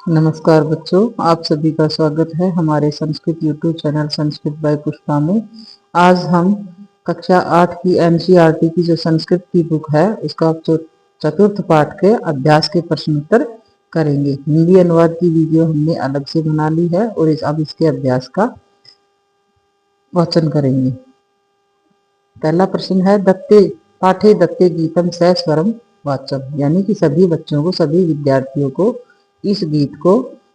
नमस्कार बच्चों, आप सभी का स्वागत है हमारे Sanskrit YouTube channel Sanskrit by Pushpa में। आज हम कक्षा 8 की एनसीईआरटी की जो संस्कृत की बुक है उसका चतुर्थ पाठ के अभ्यास के प्रश्न उत्तर करेंगे। हिंदी अनुवाद की वीडियो हमने अलग से बना ली है और अब इसके अभ्यास का वाचन करेंगे। पहला प्रश्न है दत्ते पाठे दत्ते गीतम सस्वरम वाचन, यानी कि सभी बच्चों को, सभी विद्यार्थियों को इस गीत को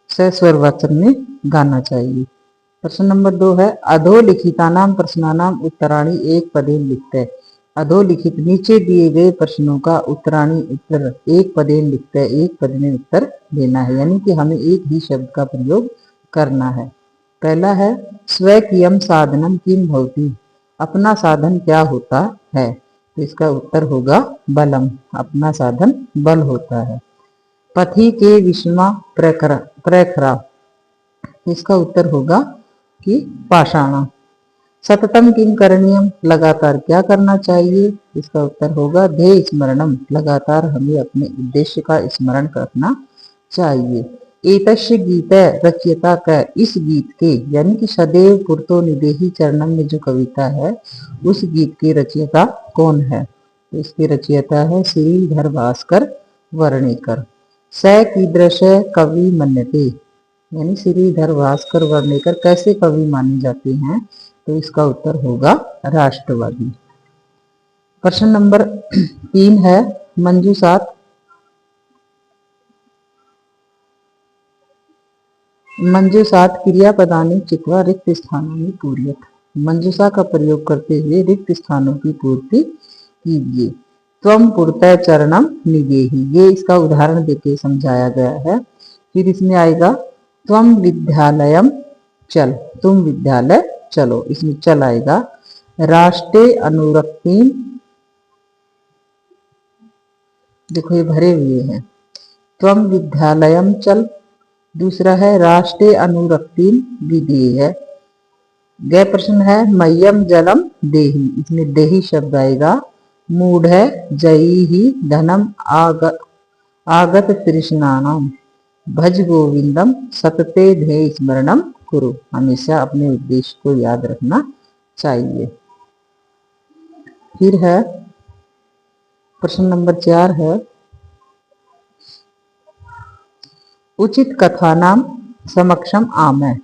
सस्वर वाचन में गाना चाहिए। प्रश्न नंबर 2 है अधोलिखितानाम प्रश्नानाम उत्तराणी एक पदेन लिखते। अधोलिखित नीचे दिए गए प्रश्नों का उत्तराणी उत्तर एक पदेन लिखते, एक पद में उत्तर देना है, यानी कि हमें एक ही शब्द का प्रयोग करना है। पहला है स्वकीयम साधनम किम भवति, अपना साधन क्या होता है, तो इसका उत्तर होगा बलम, अपना साधन बल होता है। पथि के विषमा प्रखरा, इसका उत्तर होगा कि पाषाणा। सततम किम करणीयम, लगातार क्या करना चाहिए, इसका उत्तर होगा ध्येय स्मरणम, लगातार हमें अपने उद्देश्य का स्मरण करना चाहिए। एतस्य गीत रचयिता का, इस गीत के यानी कि सदैव पुरतो निदेहि चरणम में जो कविता है उस गीत के रचयिता कौन है, तो इसके रचयिता है श्रीधर भास्कर वर्णिकर। स कीदृश कवि मन्यते, यानी श्रीधर भास्कर वर्णिकर कैसे कवि माने जाते हैं, तो इसका उत्तर होगा राष्ट्रवादी। प्रश्न नंबर 3 है मंजूषात क्रियापदानि चित्वा रिक्त स्थानों में पूर्यत, मंजूषा का प्रयोग करते हुए रिक्त स्थानों की पूर्ति कीजिए। त्वम पुरतः चरणम निदेहि, ये इसका उदाहरण देके समझाया गया है। फिर इसमें आएगा त्वम विद्यालयम चल, तुम विद्यालय चलो, इसमें चल आएगा। राष्ट्रीय अनुरक्ति, देखो ये भरे हुए हैं, त्वम विद्यालयम चल। दूसरा है राष्ट्रीय अनुरक्ति विधेय। गए प्रश्न है मह्यम जलम देहि, इसमें देहि शब्द आएगा। मूढ़ जयी ही धनम आगत तृष्णानाम भज गोविंदम सतते ध्येय स्मरणम कुरु, हमेशा अपने उद्देश्य को याद रखना चाहिए। फिर है प्रश्न नंबर 4 है उचित कथानाम समक्षम आमय।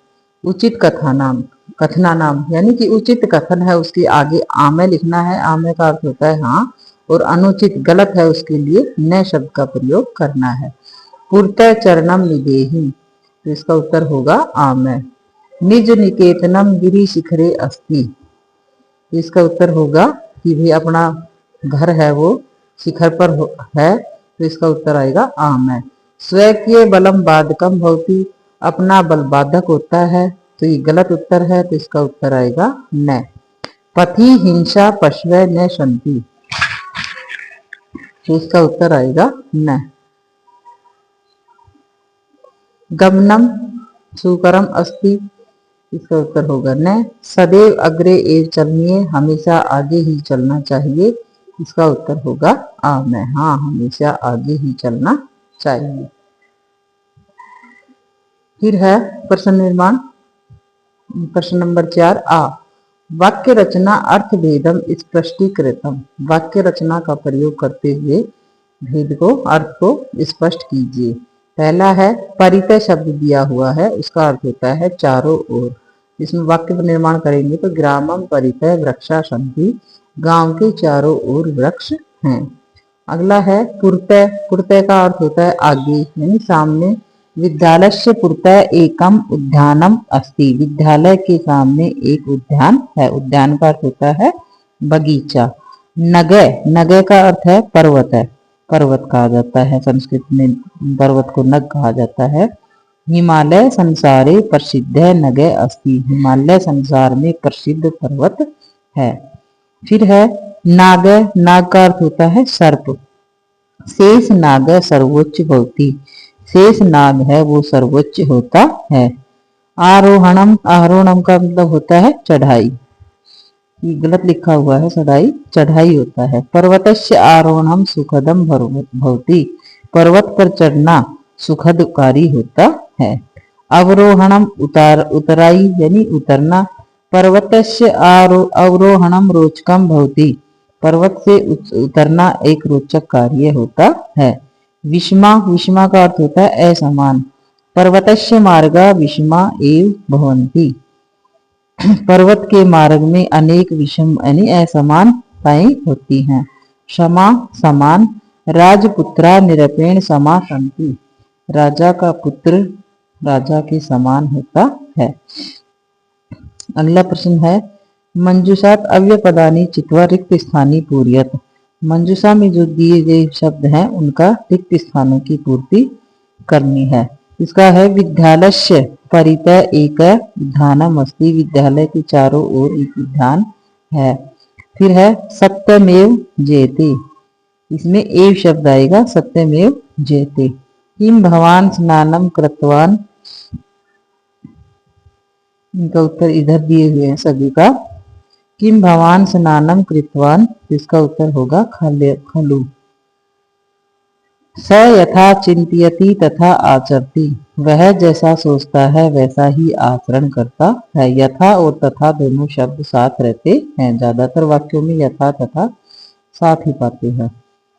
उचित कथानाम, कथनानाम यानी कि उचित कथन है उसके आगे आमय लिखना है। आमय का अर्थ होता है हाँ, और अनुचित गलत है उसके लिए न शब्द का प्रयोग करना है। पुरतः चरणम निदेहि, तो इसका उत्तर होगा आमय। निज निकेतनम गिरि शिखरे अस्ति, तो इसका उत्तर होगा कि भी अपना घर है वो शिखर पर है, तो इसका उत्तर आएगा आमय। स्वकीय बलम बाधकम भवति, अपना बल बाधक होता है, तो ये गलत उत्तर है, तो इसका उत्तर आएगा न। पथि हिंसा पशव न संति, तो इसका उत्तर आएगा न। गमनम सुकरम अस्ति, इसका उत्तर होगा न। सदैव अग्रे एव चलनीय, हमेशा आगे ही चलना चाहिए, इसका उत्तर होगा आमय, हाँ हमेशा आगे ही चलना चाहिए। फिर है प्रश्न निर्माण, प्रश्न नंबर 4 आ वाक्य रचना अर्थ भेदम स्पष्टीकृतम, वाक्य रचना का प्रयोग करते हुए भेद को, अर्थ को स्पष्ट कीजिए। पहला है परितः शब्द दिया हुआ है, उसका अर्थ होता है चारों ओर। इसमें वाक्य निर्माण करेंगे तो ग्रामम परितः वृक्षा सन्ति, गांव के चारों ओर वृक्ष हैं। अगला है पुरतः, पुरतः का अर्थ होता है आगे यानी सामने। विद्यालयस्य पुरतः एकम उद्यानम अस्ति, विद्यालय के सामने एक उद्यान है। उद्यान का अर्थ होता है बगीचा। नगय, नगय का अर्थ है पर्वत है, पर्वत कहा जाता है, संस्कृत में पर्वत को नग कहा जाता है। हिमालय संसारे प्रसिद्ध नगय अस्ति, हिमालय संसार में प्रसिद्ध पर्वत है। फिर है नाग, नाग का अर्थ होता है सर्प। शेष नाग सर्वोच्च भवति, शेष नाग है वो सर्वोच्च होता है। आरोहणम, आरोहणम का मतलब होता है चढ़ाई, ये गलत लिखा हुआ है, चढ़ाई चढ़ाई होता है। पर्वतस्य आरोहणम सुखदम भवति, पर्वत पर चढ़ना सुखदकारी होता है। अवरोहणम उतराई यानी उतरना। पर्वतस्य अवरोहणम रोचकम भवति। पर्वत से उतरना एक रोचक कार्य होता है। विषमा, विषमा का अर्थ होता है असमान। पर्वतस्य मार्गा विषमा एव भवन्ति। पर्वत के मार्ग में अनेक विषम यानी असमानताएं होती हैं। क्षमा, समान। राजपुत्रा निरपेण समा सन्ति। राजा का पुत्र राजा के समान होता है। अगला प्रश्न है मंजूषात अव्यपदानी चित्वा रिक्त स्थानी पूर्यत। मंजूषा में जो दिए गए शब्द हैं उनका रिक्त स्थानों की पूर्ति करनी है। इसका है विद्यालय परितः एक विधानम अस्ति। विद्यालय के चारों ओर एक विधान है। फिर है सत्यमेव जयते। इसमें एव शब्द आएगा, सत्यमेव जयते। किम भवान स्नानम कृतवान। इनका उत्तर इधर दिए हुए हैं सभी का। किम भवान स्नानम कृतवान, इसका उत्तर होगा खलु। स यथा चिंतयति तथा आचरति। वह जैसा सोचता है वैसा ही आचरण करता है। यथा और तथा दोनों शब्द साथ रहते हैं। ज्यादातर वाक्यों में यथा तथा साथ ही पाते हैं।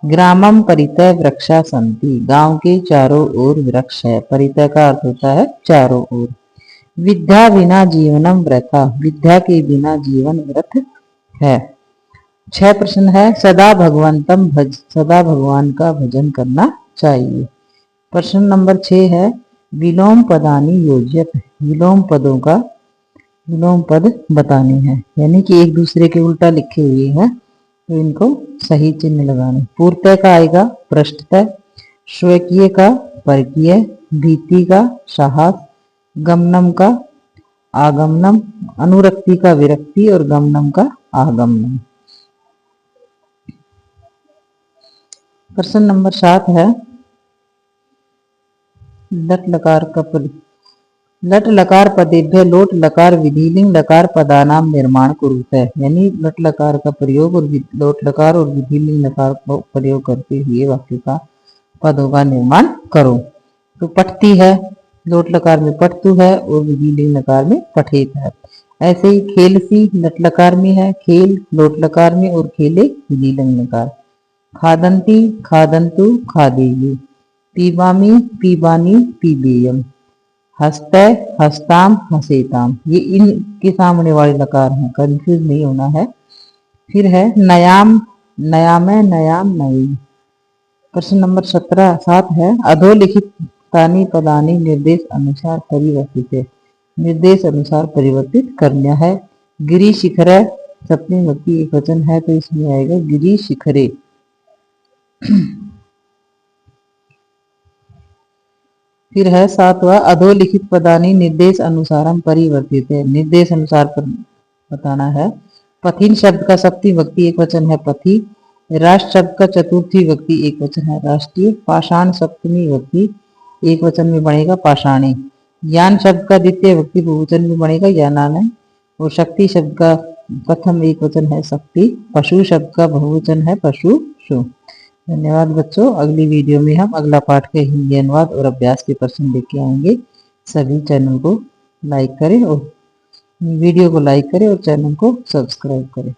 ग्रामम परितः वृक्षा सन्ति। गांव के चारों ओर वृक्ष है। परितः का अर्थ होता है चारों ओर। विद्या बिना जीवनम व्रता। विद्या के बिना जीवन व्रत है। 6 प्रश्न है सदा भगवंतम भज। सदा भगवान का भजन करना चाहिए। प्रश्न नंबर 6 है विलोम पदानी योज्यत। विलोम पदों का विलोम पद बताने हैं, यानी कि एक दूसरे के उल्टा लिखे हुए हैं तो इनको सही चिन्ह लगाने। पूर्तः का आएगा पृष्ठतः। स्वकीय का परकीय। भीति का साहस। गमनम का आगमनम। अनुरक्ति का विरक्ति और गमनम का आगमनम। प्रश्न नंबर 7 है लट लकार का लट लकार पदेभ्य लोट लकार विधिलिंग लकार पदानाम निर्माण कुरुते। यानी लट लकार का प्रयोग और लोट लकार और विधिलिंग लकार का प्रयोग करते हुए वाक्य का पदों का निर्माण करो। तो पठती है, लोट लकार में पठतु है और विधिलिंग लकार में पठेत है। ऐसे ही खेलसी लट लकार में है, खेल लोट लकार में और खेले विधिलिंग लकार। खादंती खादंतु खादेयु। पीबामी पीबानी पीबेयम। हस्ते हस्ताम हसेताम। ये इनके सामने वाले लकार हैं, कंफ्यूज नहीं होना है। फिर है नयाम नयामे नयाम नई। प्रश्न नंबर 7 है अधोलिखित तानी पदानी निर्देश अनुसार परिवर्तित है। निर्देश अनुसार परिवर्तित करना है। गिरी शिखरे सप्तमी विभक्ति एक वचन है तो इसमें आएगा गिरी शिखरे। फिर है 7वां अधोलिखित पदानी निर्देश अनुसारम परिवर्तित है। निर्देश अनुसार पर बताना है। पथिन शब्द का सप्तमी विभक्ति एक वचन है पथि। राष्ट्र शब्द का चतुर्थी विभक्ति एक वचन है राष्ट्रीय। पाषाण सप्तमी विभक्ति एक वचन में बनेगा पाषाणी। यान शब्द का द्वितीय विभक्ति बहुवचन में बनेगा यानान। और शक्ति शब्द का प्रथम एक वचन है शक्ति। पशु शब्द का बहुवचन है पशुषु। धन्यवाद बच्चों। अगली वीडियो में हम अगला पाठ के हिंदी अनुवाद और अभ्यास के प्रश्न लेके आएंगे। सभी चैनल को लाइक करें और वीडियो को लाइक करें और चैनल को सब्सक्राइब करें।